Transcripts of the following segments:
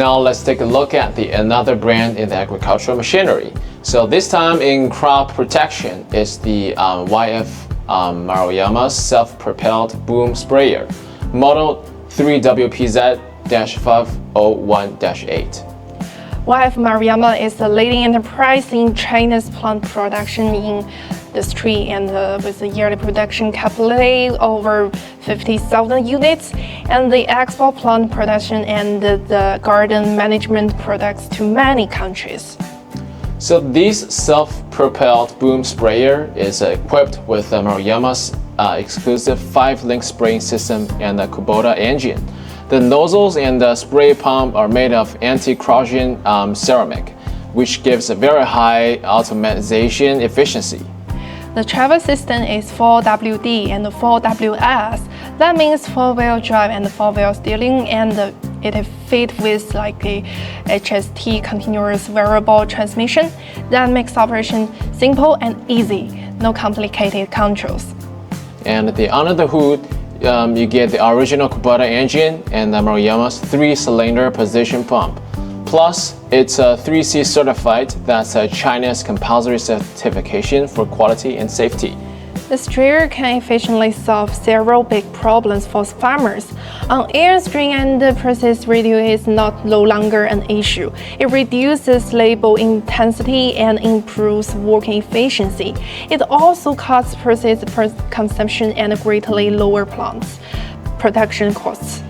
Now let's take a look at another brand in the agricultural machinery. So this time in crop protection is the YFMARUYAMA self-propelled boom sprayer, model 3WPZ-501-8. YFMARUYAMA is the leading enterprise in China's plant production industry and with a yearly production capacity over 50,000 units, and they export plant production and the garden management products to many countries. So this self-propelled boom sprayer is equipped with MARUYAMA's exclusive 5-link spraying system and a Kubota engine. The nozzles and the spray pump are made of anti-corrosion ceramic, which gives a very high automatization efficiency. The travel system is 4WD and 4WS. That means 4-wheel drive and 4-wheel steering, and it is fit with like a HST continuous variable transmission that makes operation simple and easy, no complicated controls. And under the hood, you get the original Kubota engine and MARUYAMA's 3-cylinder position pump. Plus, it's 3C certified. That's China's compulsory certification for quality and safety. The sprayer can efficiently solve several big problems for farmers. On airstream and process radio is no longer an issue. It reduces labor intensity and improves working efficiency. It also cuts process consumption and greatly lower plants production costs.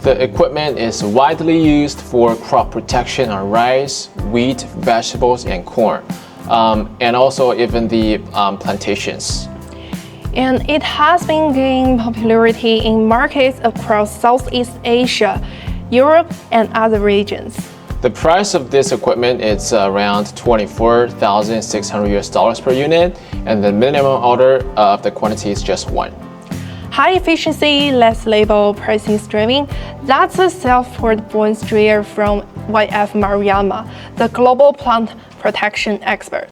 The equipment is widely used for crop protection on rice, wheat, vegetables, and corn, and also even the plantations. And it has been gaining popularity in markets across Southeast Asia, Europe, and other regions. The price of this equipment is around $24,600 per unit, and the minimum order of the quantity is just 1. High efficiency, less labor, pricing streaming. That's a self-propelled boom sprayer from YFMARUYAMA, the global plant protection expert.